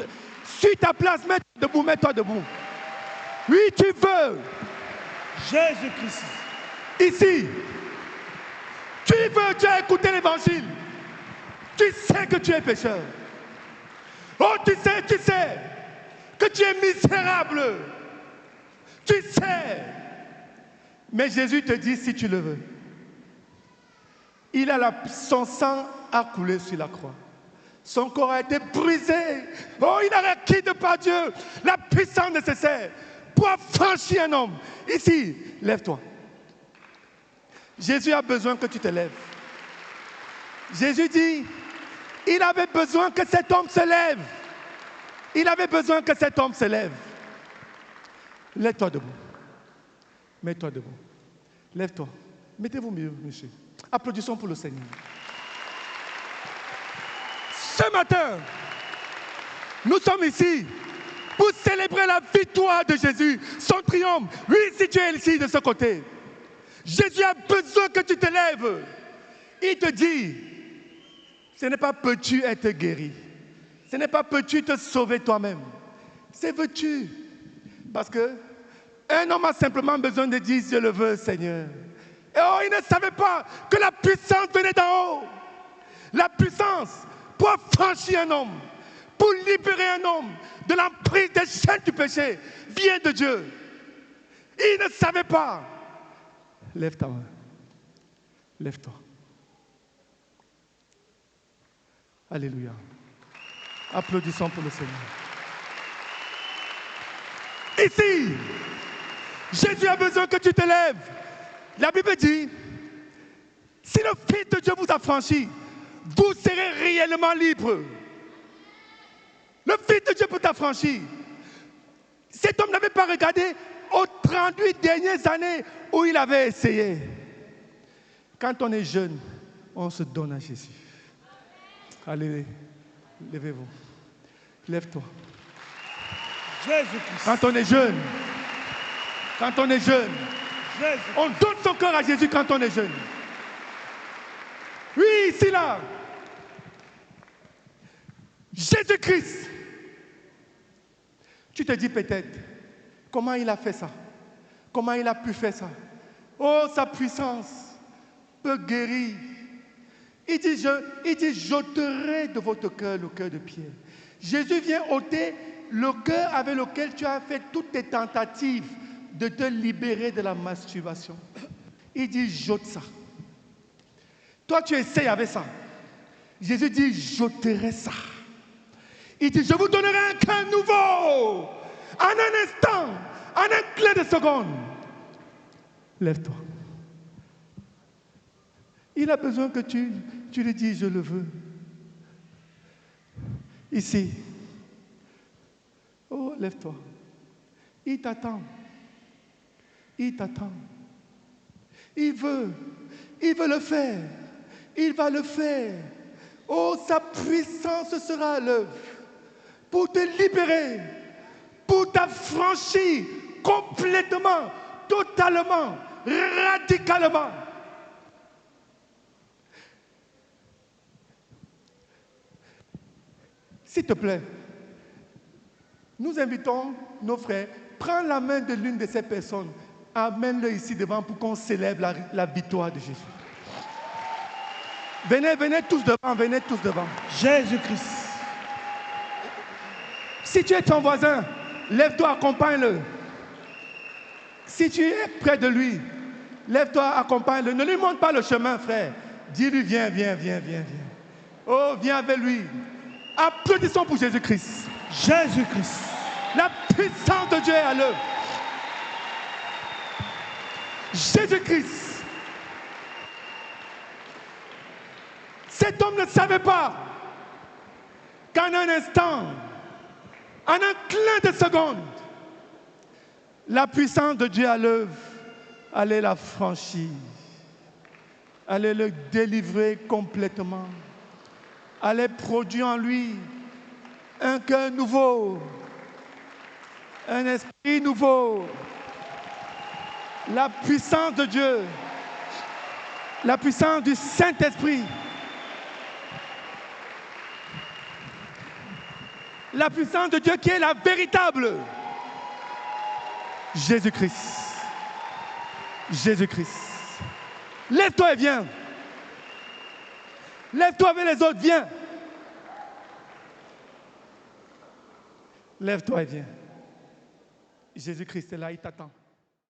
Suis ta place, mets-toi debout, mets-toi debout. Oui, tu veux. Jésus-Christ. Ici, tu as écouté l'évangile. Tu sais que tu es pécheur. Oh, tu sais que tu es misérable. Tu sais. Mais Jésus te dit si tu le veux. Son sang a coulé sur la croix. Son corps a été brisé. Oh, il a requis de par Dieu la puissance nécessaire pour affranchir un homme. Ici, lève-toi. Jésus a besoin que tu te lèves. Jésus dit, il avait besoin que cet homme se lève. Il avait besoin que cet homme se lève. Lève-toi debout. Mets-toi debout. Lève-toi. Mettez-vous mieux, monsieur. Applaudissons pour le Seigneur. Ce matin, nous sommes ici pour célébrer la victoire de Jésus, son triomphe. Oui, si tu es ici de ce côté, Jésus a besoin que tu te lèves. Il te dit, ce n'est pas peux-tu être guéri. Ce n'est pas peux-tu te sauver toi-même. C'est veux-tu. Parce que un homme a simplement besoin de dire, je le veux, Seigneur. Et oh, il ne savait pas que la puissance venait d'en haut. La puissance pour affranchir un homme, pour libérer un homme de l'emprise des chaînes du péché, vient de Dieu. Il ne savait pas. Lève ta main. Lève-toi. Alléluia. Applaudissons pour le Seigneur. Ici, Jésus a besoin que tu te lèves. La Bible dit, si le Fils de Dieu vous affranchit, vous serez réellement libre. Le Fils de Dieu peut t'affranchir. Cet homme n'avait pas regardé aux 38 dernières années où il avait essayé. Quand on est jeune, on se donne à Jésus. Allez, levez-vous. Lève-toi. Jésus-Christ. Quand on est jeune, on donne son cœur à Jésus quand on est jeune. Oui, ici, là. Jésus-Christ. Tu te dis peut-être, comment il a fait ça? Comment il a pu faire ça? Oh, sa puissance peut guérir. Il dit, j'ôterai de votre cœur le cœur de pierre. Jésus vient ôter le cœur avec lequel tu as fait toutes tes tentatives de te libérer de la masturbation. Il dit, j'ôte ça. Toi, tu essayes avec ça. Jésus dit, j'ôterai ça. Il dit, je vous donnerai un cœur nouveau. En un instant, en un clin de seconde. Lève-toi. Il a besoin que tu lui dises, je le veux. Ici. Oh, lève-toi. Il t'attend. Il t'attend. Il veut le faire. Il va le faire. Oh, sa puissance sera à l'œuvre pour te libérer, pour t'affranchir complètement, totalement, radicalement. S'il te plaît, nous invitons nos frères, prends la main de l'une de ces personnes, amène-le ici devant pour qu'on célèbre la victoire de Jésus. Venez tous devant. Jésus-Christ. Si tu es ton voisin, lève-toi, accompagne-le. Si tu es près de lui, lève-toi, accompagne-le. Ne lui montre pas le chemin, frère. Dis-lui, viens. Oh, viens avec lui. Applaudissons pour Jésus-Christ. Jésus-Christ. La puissance de Dieu est à l'œuvre. Jésus-Christ. Cet homme ne savait pas qu'en un instant, en un clin de seconde, la puissance de Dieu à l'œuvre allait la franchir, allait le délivrer complètement, allait produire en lui un cœur nouveau, un esprit nouveau. La puissance de Dieu, la puissance du Saint-Esprit, la puissance de Dieu qui est la véritable. Jésus-Christ. Jésus-Christ. Lève-toi et viens. Lève-toi avec les autres, viens. Lève-toi et viens. Jésus-Christ est là, il t'attend.